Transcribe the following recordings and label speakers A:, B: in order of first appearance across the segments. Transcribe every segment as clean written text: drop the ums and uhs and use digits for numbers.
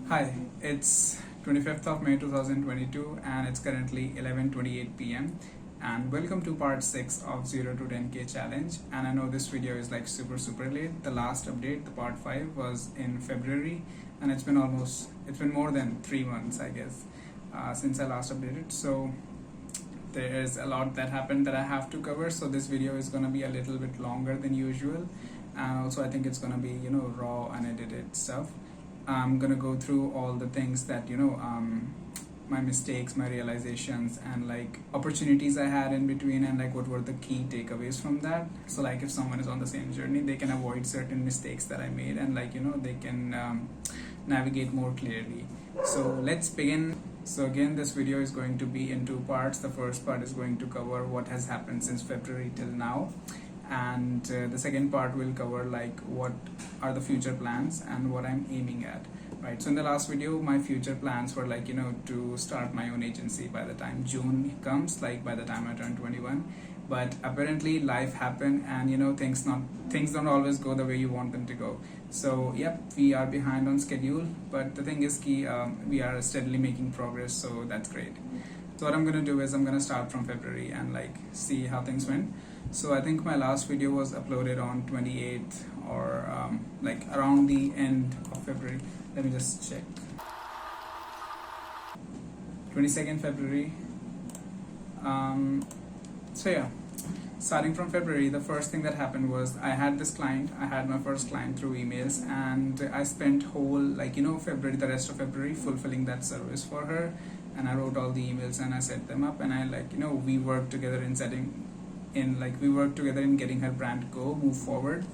A: Hi, it's 25th of May 2022 and it's currently 11:28 p.m. and welcome to part 6 of 0 to 10k challenge. And I know this video is like super late. The last update, the part 5, was in February and it's been more than 3 months, I guess, since I last updated. So there is a lot that happened that I have to cover, so this video is going to be a little bit longer than usual, and also I think it's going to be raw unedited stuff. I'm gonna go through all the things that my mistakes, my realizations, and like opportunities I had in between, and like what were the key takeaways from that. So like if someone is on the same journey, they can avoid certain mistakes that I made, and like they can navigate more clearly. So let's begin. So again, this video is going to be in 2 parts. The first part is going to cover what has happened since February till now, and the second part will cover like what are the future plans and what I'm aiming at, right? So in the last video, my future plans were like to start my own agency by the time June comes, like by the time I turn 21. But apparently life happened, and things don't always go the way you want them to go. So yep, we are behind on schedule, but the thing is we are steadily making progress, so that's great. So what I'm gonna do is I'm gonna start from February and like see how things went. So I think my last video was uploaded on 28th or like around the end of February. Let me just check. 22nd February. So yeah, starting from February, the first thing that happened was I had this client. I had my first client through emails, and I spent whole February, the rest of February, fulfilling that service for her. And I wrote all the emails and I set them up, and I we worked together in getting her brand move forward.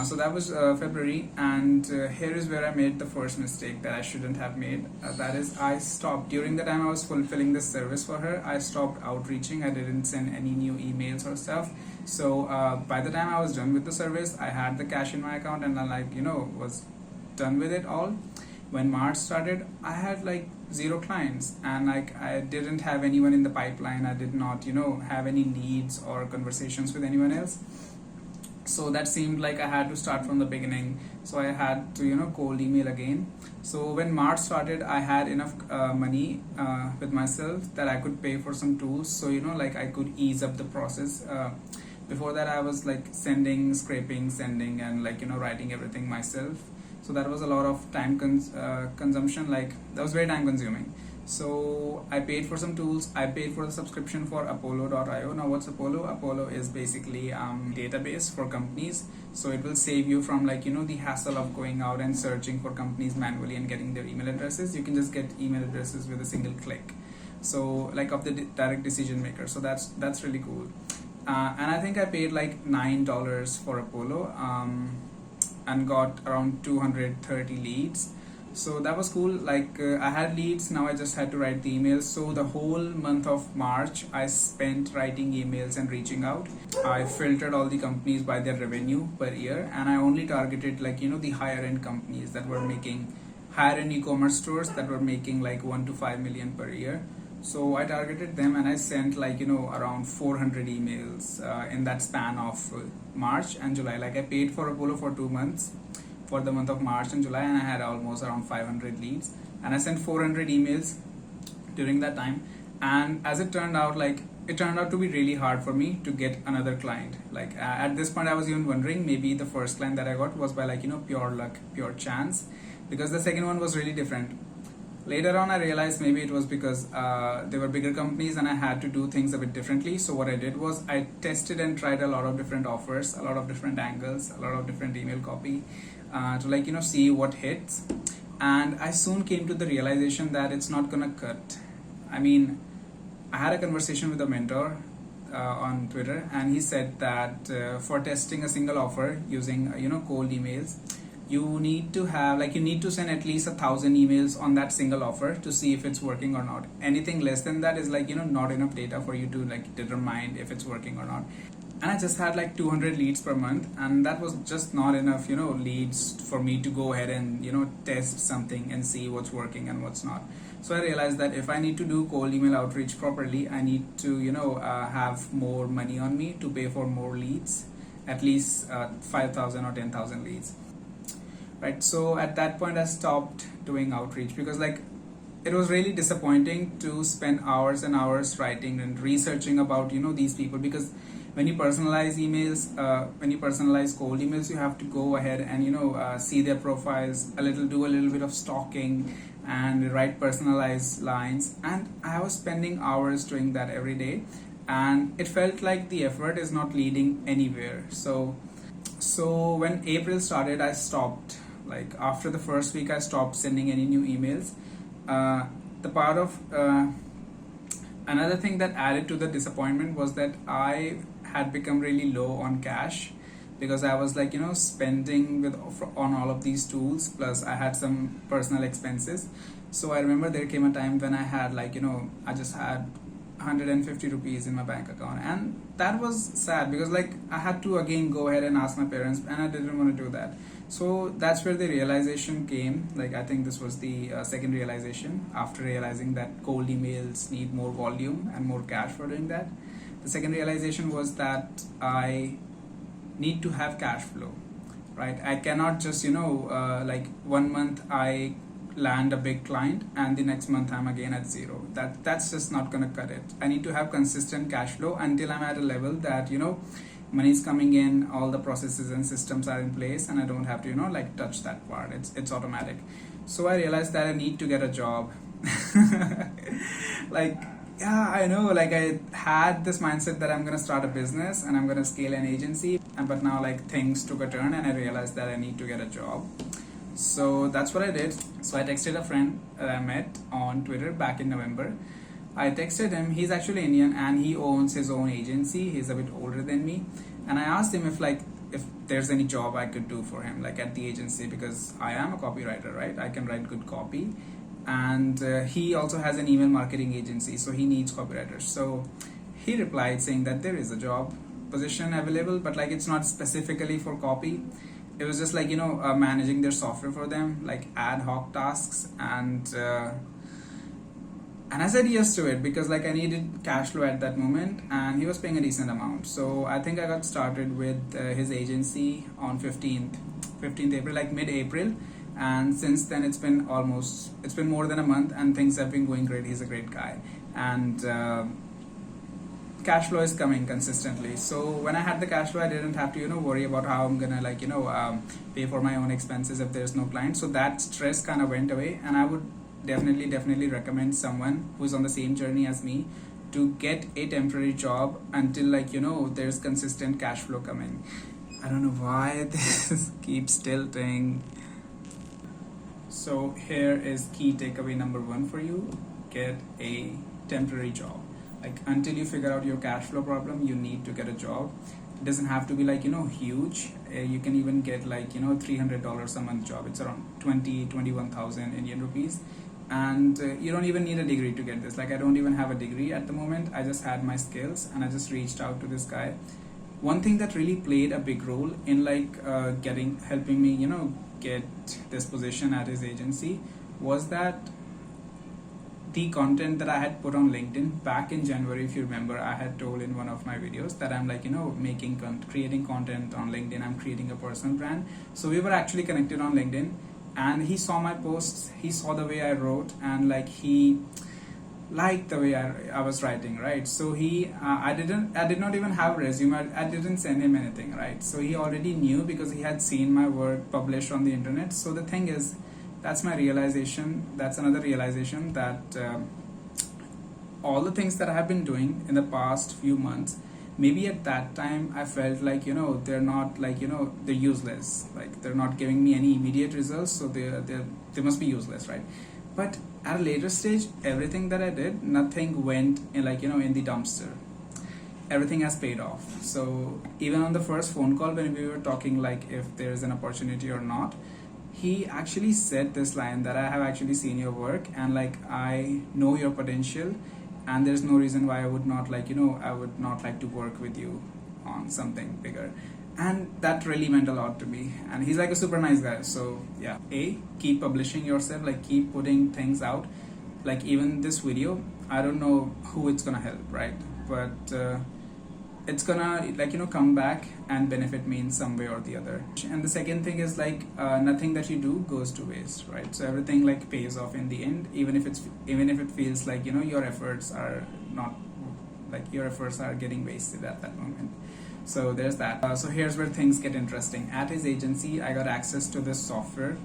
A: So that was February, and here is where I made the first mistake that I shouldn't have made. That is, I stopped during the time I was fulfilling this service for her. I stopped outreaching. I didn't send any new emails or stuff. So by the time I was done with the service, I had the cash in my account, and I was done with it all. When March started, I had like 0 clients, and like I didn't have anyone in the pipeline. I did not have any leads or conversations with anyone else. So that seemed like I had to start from the beginning. So I had to cold email again. So when March started, I had enough money with myself that I could pay for some tools, so I could ease up the process. Before that, I was like sending, scraping, sending, and writing everything myself. So that was a lot of time consumption. Like that was very time consuming. So I paid for some tools. I paid for the subscription for Apollo.io. Now what's Apollo? Apollo is basically database for companies. So it will save you from the hassle of going out and searching for companies manually and getting their email addresses. You can just get email addresses with a single click. So like of the direct decision maker. So that's really cool. And I think I paid like $9 for Apollo. And got around 230 leads. So that was cool. I had leads, now I just had to write the emails. So the whole month of March I spent writing emails and reaching out. I filtered all the companies by their revenue per year, and I only targeted the higher end companies that were making higher end e-commerce stores that were making like 1 to 5 million per year. So I targeted them, and I sent around 400 emails in that span of March and July. Like I paid for Apollo for 2 months, for the month of March and July, and I had almost around 500 leads, and I sent 400 emails during that time. And as it turned out, it turned out to be really hard for me to get another client. At this point, I was even wondering maybe the first client that I got was by pure luck, pure chance, because the second one was really different. Later on, I realized maybe it was because they were bigger companies and I had to do things a bit differently. So what I did was I tested and tried a lot of different offers, a lot of different angles, a lot of different email copy to see what hits. And I soon came to the realization that it's not gonna cut. I mean, I had a conversation with a mentor on Twitter, and he said that for testing a single offer using cold emails, you need to send at least 1,000 emails on that single offer to see if it's working or not. Anything less than that is not enough data for you to determine if it's working or not. And I just had 200 leads per month, and that was just not enough leads for me to go ahead and test something and see what's working and what's not. So I realized that if I need to do cold email outreach properly, I need to have more money on me to pay for more leads, at least 5,000 or 10,000 leads. right? So at that point I stopped doing outreach, because like it was really disappointing to spend hours and hours writing and researching about these people, because when you personalize emails, when you personalize cold emails, you have to go ahead and see their profiles a little, do a little bit of stalking and write personalized lines, and I was spending hours doing that every day, and it felt like the effort is not leading anywhere. So when April started, I stopped. Like after the first week I stopped sending any new emails. The part of another thing that added to the disappointment was that I had become really low on cash, because I was like spending on all of these tools, plus I had some personal expenses. So I remember there came a time when I had like I just had 150 rupees in my bank account, and that was sad, because like I had to again go ahead and ask my parents, and I didn't want to do that. So that's where the realization came. Like I think this was the second realization, after realizing that cold emails need more volume and more cash for doing that. The second realization was that I need to have cash flow, right? I cannot just like 1 month I land a big client and the next month I'm again at zero. That's just not gonna cut it. I need to have consistent cash flow until I'm at a level that money is coming in, all the processes and systems are in place, and I don't have to like touch that part. It's automatic. So I realized that I need to get a job. Like yeah, I know, like I had this mindset that I'm gonna start a business and I'm gonna scale an agency, but now like things took a turn and I realized that I need to get a job. So that's what I did. So I texted a friend that I met on Twitter back in November. I texted him. He's actually Indian and he owns his own agency. He's a bit older than me, and I asked him if there's any job I could do for him, like at the agency, because I am a copywriter, right? I can write good copy, and he also has an email marketing agency, so he needs copywriters. So he replied saying that there is a job position available, but like it's not specifically for copy. It was just like managing their software for them, like ad hoc tasks, and I said yes to it, because like I needed cash flow at that moment, and he was paying a decent amount. So I think I got started with his agency on 15th April, like mid-April, and since then it's been more than a month, and things have been going great. He's a great guy, and cash flow is coming consistently. So when I had the cash flow, I didn't have to worry about how I'm gonna like pay for my own expenses if there's no client. So that stress kind of went away, and I would definitely recommend someone who's on the same journey as me to get a temporary job until like there's consistent cash flow coming. I don't know why this keeps tilting. So here is key takeaway number 1 for you: get a temporary job. Like until you figure out your cash flow problem, you need to get a job. It doesn't have to be like huge. You can even get like $300 a month job. It's around 21,000 Indian rupees, and you don't even need a degree to get this. Like I don't even have a degree at the moment. I just had my skills, and I just reached out to this guy. One thing that really played a big role in like helping me get this position at his agency was that the content that I had put on LinkedIn back in January. If you remember, I had told in one of my videos that I'm like creating content on LinkedIn. I'm creating a personal brand. So we were actually connected on LinkedIn, and he saw my posts, he saw the way I wrote, and like he liked the way I was writing, right? So I did not even have a resume. I didn't send him anything, right? So he already knew, because he had seen my work published on the internet. So the thing is, that's my realization. That's another realization, that all the things that I have been doing in the past few months, maybe at that time I felt like they're not like they're useless, like they're not giving me any immediate results, so they must be useless, right? But at a later stage, everything that I did, nothing went in like in the dumpster. Everything has paid off. So even on the first phone call when we were talking like if there's an opportunity or not, he actually said this line, that I have actually seen your work, and like I know your potential, and there's no reason why I would not like I would not like to work with you on something bigger. And that really meant a lot to me, and he's like a super nice guy. So yeah, keep publishing yourself, like keep putting things out. Like even this video, I don't know who it's gonna help, right? But it's gonna come back and benefit me in some way or the other. And the second thing is nothing that you do goes to waste, right? So everything pays off in the end, even if it feels like your efforts are not your efforts are getting wasted at that moment. So there's that. So here's where things get interesting. At his agency, I got access to this software's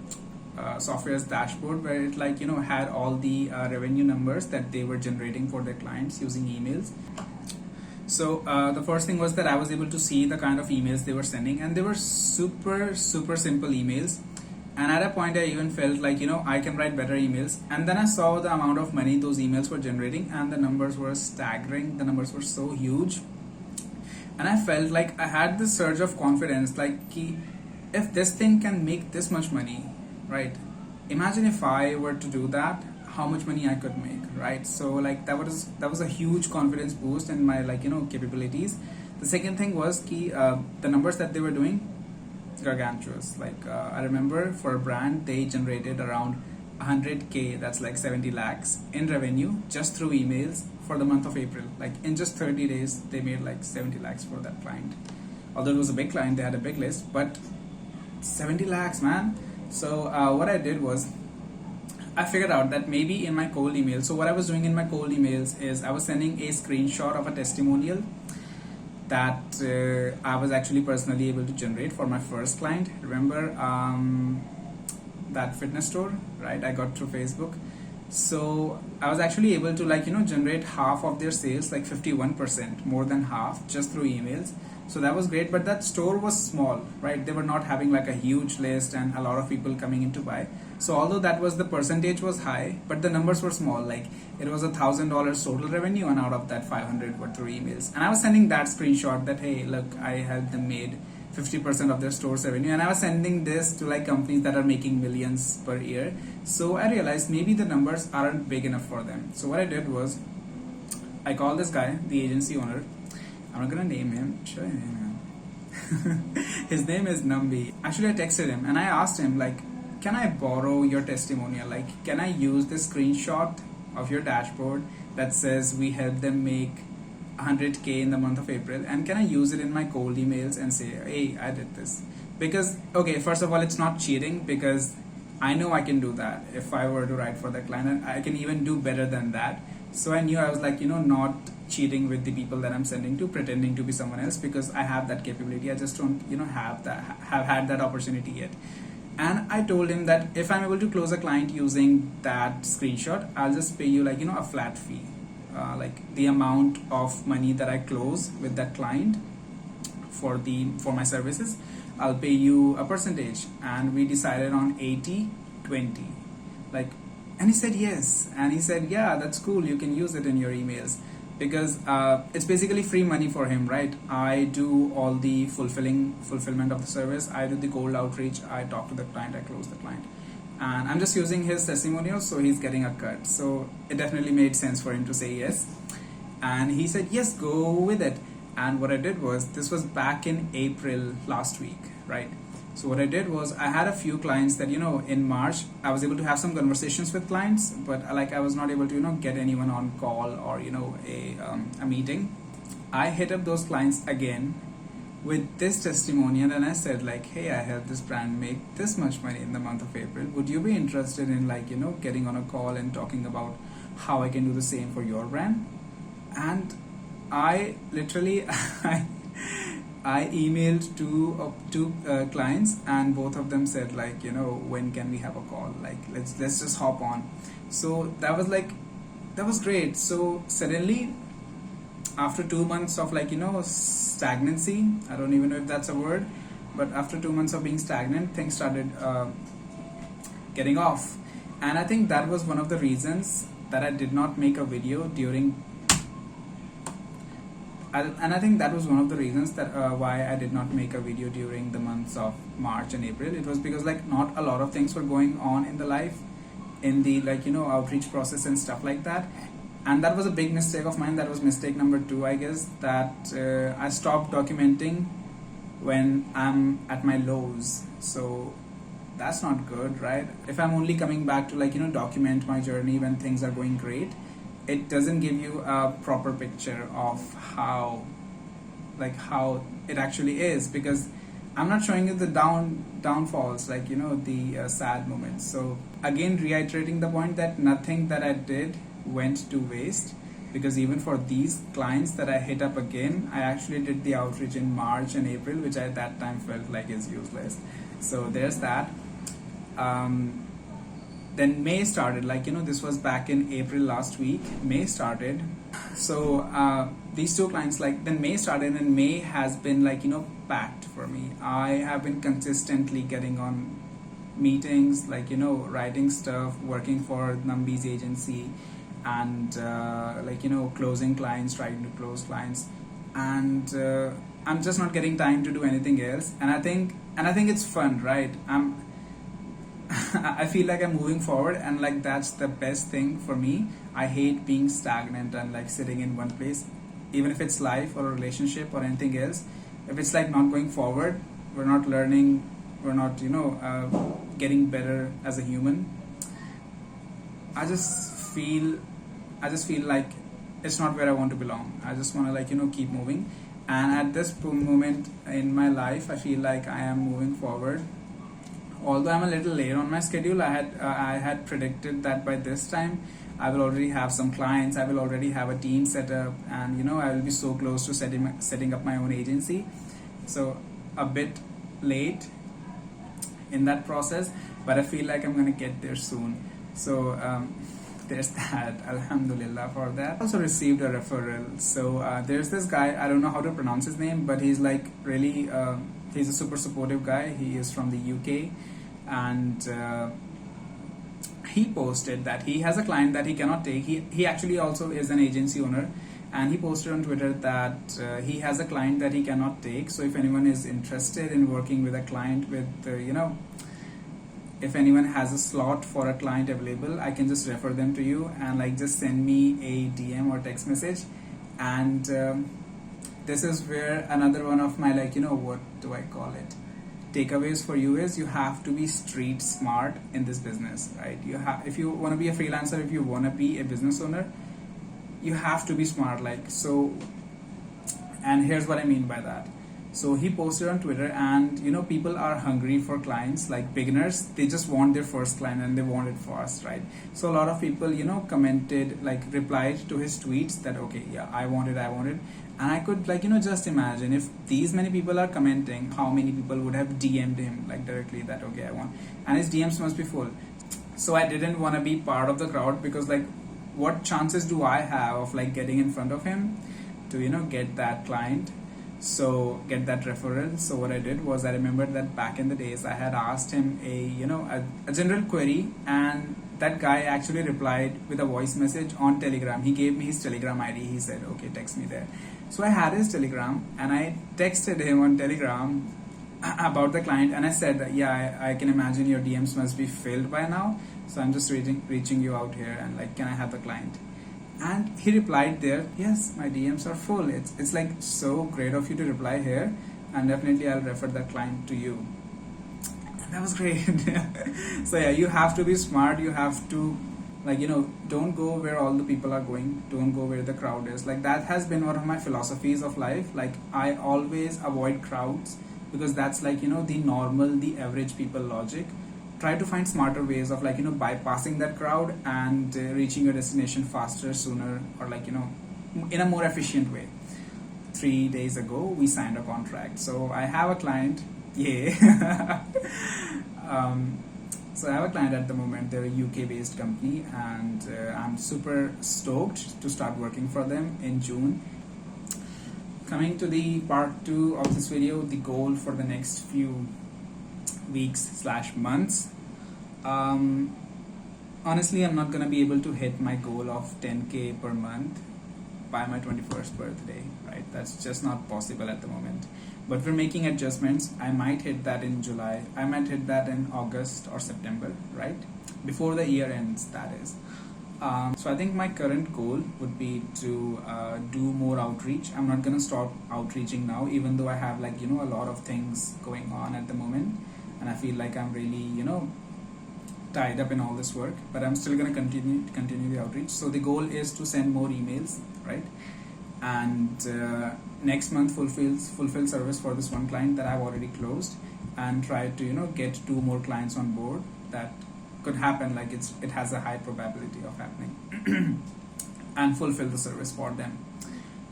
A: dashboard, where it had all the revenue numbers that they were generating for their clients using emails. So the first thing was that I was able to see the kind of emails they were sending, and they were super simple emails. And at a point I even felt I can write better emails. And then I saw the amount of money those emails were generating, and the numbers were staggering. The numbers were so huge, and I felt I had this surge of confidence, if this thing can make this much money, right? Imagine if I were to do that, how much money I could make, right? So that was a huge confidence boost in my capabilities. The second thing was the numbers that they were doing, gargantuous. I remember for a brand, they generated around 100k, that's 70 lakhs in revenue just through emails for the month of April. In just 30 days they made 70 lakhs for that client. Although it was a big client, they had a big list, but 70 lakhs, man. So what I did was I figured out that maybe in my cold emails, so what I was doing in my cold emails is I was sending a screenshot of a testimonial that I was actually personally able to generate for my first client. Remember that fitness store, right? I got through Facebook. So I was actually able to generate half of their sales, 51%, more than half, just through emails. So that was great, but that store was small, right? They were not having a huge list and a lot of people coming in to buy. So although the percentage was high, but the numbers were small. It was $1,000 total revenue, and out of that 500 were through emails. And I was sending that screenshot that, hey, look, I helped them made 50% of their store's revenue, and I was sending this to companies that are making millions per year. So I realized maybe the numbers aren't big enough for them. So what I did was I called this guy, the agency owner. I'm not gonna name him. Should I name him? His name is Nambi. Actually, I texted him and I asked him can I borrow your testimonial? Can I use this screenshot of your dashboard that says we helped them make 100k in the month of April, and can I use it in my cold emails and say, hey, I did this? Because, okay, first of all, it's not cheating, because I know I can do that. If I were to write for the client, I can even do better than that. So I knew I was not cheating with the people that I'm sending to, pretending to be someone else, because I have that capability. I just don't have had that opportunity yet. And I told him that if I'm able to close a client using that screenshot, I'll just pay you a flat fee. The amount of money that I close with that client for my services, I'll pay you a percentage. And we decided on 80-20. And he said yes, and he said, yeah, that's cool, you can use it in your emails, because it's basically free money for him, right? I do all the fulfillment of the service, I do the cold outreach, I talk to the client, I close the client, and I'm just using his testimonial, so he's getting a cut. So it definitely made sense for him to say yes, and he said yes, go with it. And what I did was, this was back in April last week, right? So what I did was, I had a few clients that in March I was able to have some conversations with clients, but I was not able to get anyone on call or a meeting. I hit up those clients again with this testimonial, and I said hey, I helped this brand make this much money in the month of April. Would you be interested in getting on a call and talking about how I can do the same for your brand? And I literally I emailed two clients, and both of them said when can we have a call? Let's just hop on. So that was great. So suddenly, after 2 months of stagnancy, I don't even know if that's a word, but after 2 months of being stagnant, things started getting off. And I think that was one of the reasons that I did not make a video during I think that was one of the reasons that why I did not make a video during the months of March and April. It was because not a lot of things were going on in the life, in the outreach process and stuff like that. And that was a big mistake of mine. That was mistake number 2, I guess, that I stopped documenting when I'm at my lows. So that's not good, right? If I'm only coming back to document my journey when things are going great, it doesn't give you a proper picture of how like how it actually is, because I'm not showing you the downfalls, like the sad moments. So again, reiterating the point that nothing that I did went to waste, because even for these clients that I hit up again, I actually did the outreach in March and April, which I at that time felt like is useless. So there's that. Then May started, this was back in April last week. May started. So these two clients, then May started, and May has been packed for me. I have been consistently getting on meetings, writing stuff, working for Nambi's agency, and closing clients, trying to close clients, and I'm just not getting time to do anything else. And I think it's fun, right? I feel like I'm moving forward, and that's the best thing for me. I hate being stagnant and sitting in one place, even if it's life or a relationship or anything else. If it's not going forward, we're not learning, we're not getting better as a human. I just feel like it's not where I want to belong. I just want to keep moving, and at this moment in my life, I feel like I am moving forward. Although I'm a little late on my schedule, I had predicted that by this time I will already have some clients, I will already have a team set up, and I will be so close to setting up my own agency. So a bit late in that process, but I feel like I'm gonna get there soon. So there's that. Alhamdulillah for that. I also received a referral. So there's this guy, I don't know how to pronounce his name, but he's really he's a super supportive guy. He is from the UK, and he posted that he has a client that he cannot take. He actually also is an agency owner, and he posted on Twitter that he has a client that he cannot take. So if anyone is interested in working with a client with if anyone has a slot for a client available, I can just refer them to you, and just send me a DM or text message. And this is where another one of my what do I call it, takeaways for you is, you have to be street smart in this business, right? If you want to be a freelancer, if you want to be a business owner, you have to be smart. And here's what I mean by that. So he posted on Twitter, and people are hungry for clients. Beginners, they just want their first client and they want it fast, right? So a lot of people commented, replied to his tweets that, okay, yeah, I want it. And I could just imagine, if these many people are commenting, how many people would have DM'd him directly that, okay, I want, and his DMs must be full. So I didn't want to be part of the crowd, because what chances do I have of getting in front of him to get that client, so get that referral? So what I did was, I remembered that back in the days I had asked him a general query, and that guy actually replied with a voice message on Telegram. He gave me his Telegram ID. He said, okay, text me there. So I had his Telegram, and I texted him on Telegram about the client, and I said that, yeah, I can imagine your DMs must be filled by now, so I'm just reaching you out here, and can I have the client? And he replied there, yes, my DMs are full. It's so great of you to reply here, and definitely I'll refer that client to you. And that was great. So yeah, you have to be smart. You have to don't go where all the people are going. Don't go where the crowd is. That has been one of my philosophies of life. I always avoid crowds, because that's the normal, the average people logic. Try to find smarter ways of bypassing that crowd and reaching your destination faster, sooner, or in a more efficient way. 3 days ago we signed a contract, so I have a client. Yeah. So I have a client at the moment. They're a UK based company, and I'm super stoked to start working for them in June. Coming to the part 2 of this video, the goal for the next few weeks/months. Honestly, I'm not gonna be able to hit my goal of 10K per month by my 21st birthday, right? That's just not possible at the moment. But we're making adjustments. I might hit that in July. I might hit that in August or September, right? Before the year ends, that is. So I think my current goal would be to do more outreach. I'm not gonna stop outreaching now, even though I have a lot of things going on at the moment, and I feel like I'm really tied up in all this work, but I'm still gonna continue the outreach. So the goal is to send more emails, right? and next month fulfill service for this one client that I've already closed, and try to get 2 more clients on board. That could happen, like it has a high probability of happening. And fulfill the service for them.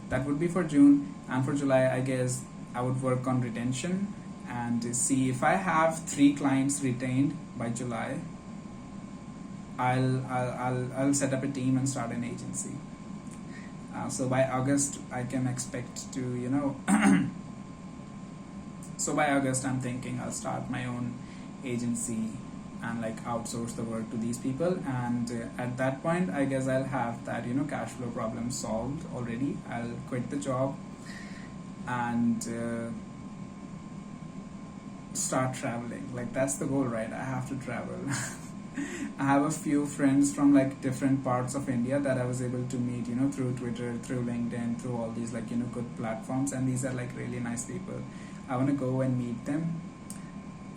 A: That would be for June. And for July, I guess I would work on retention and see if I have 3 clients retained by July. I'll set up a team and start an agency. So by August, I can expect to so by August, I'm thinking I'll start my own agency and like outsource the work to these people. And at that point, I guess I'll have that cash flow problem solved already. I'll quit the job and start traveling. Like that's the goal, right? I have to travel. I have a few friends from like different parts of India that I was able to meet through Twitter, through LinkedIn, through all these like good platforms, and these are like really nice people. I want to go and meet them,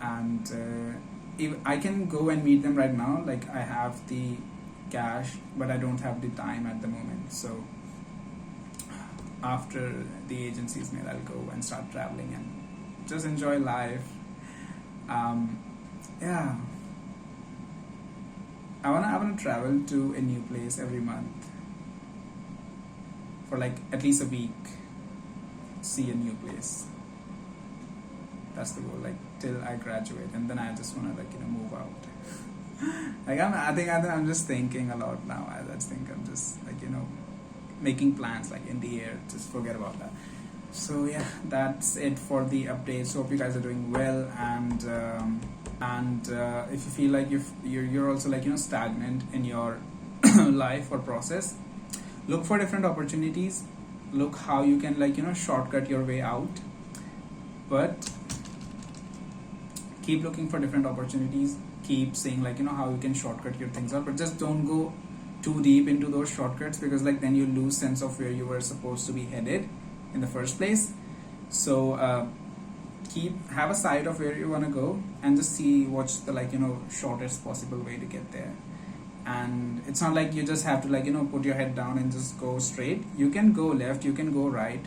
A: and if I can go and meet them right now. Like I have the cash, but I don't have the time at the moment. So after the agency's made, I'll go and start traveling and just enjoy life. Yeah, I wanna travel to a new place every month for like at least a week. See a new place. That's the goal. Like till I graduate, and then I just wanna like move out. Like I'm just thinking a lot now. I just think I'm just like making plans like in the air. Just forget about that. So yeah, that's it for the updates. Hope you guys are doing well, and if you feel like you're also like stagnant in your life or process, look for different opportunities. Look how you can like shortcut your way out, but keep looking for different opportunities. Keep saying like how you can shortcut your things out, but just don't go too deep into those shortcuts, because like then you lose sense of where you were supposed to be headed in the first place. So have a sight of where you want to go, and just see what's the like shortest possible way to get there. And it's not like you just have to like put your head down and just go straight. You can go left, you can go right,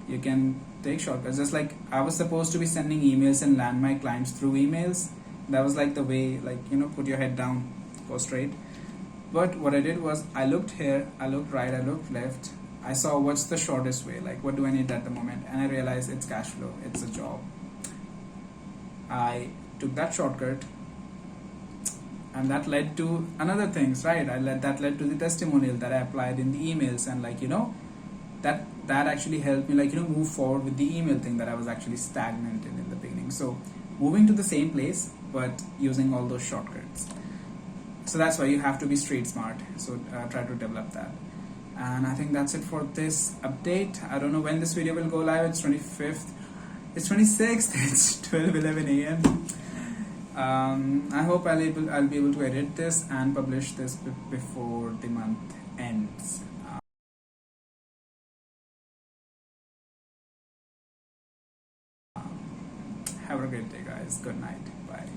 A: you can take shortcuts. Just like I was supposed to be sending emails and land my clients through emails. That was like the way, like put your head down, go straight. But what I did was I looked here, I looked right, I looked left. I saw what's the shortest way, like what do I need at the moment, and I realized it's cash flow, it's a job. I took that shortcut, and that led to another things, right? That led to the testimonial that I applied in the emails, and like that actually helped me like move forward with the email thing that I was actually stagnant in the beginning. So moving to the same place, but using all those shortcuts. So that's why you have to be street smart. So try to develop that. And I think that's it for this update. I don't know when this video will go live. It's 25th. It's 26th. It's 12:11 a.m. I hope I'll be able to edit this and publish this before the month ends. Have a great day, guys. Good night. Bye.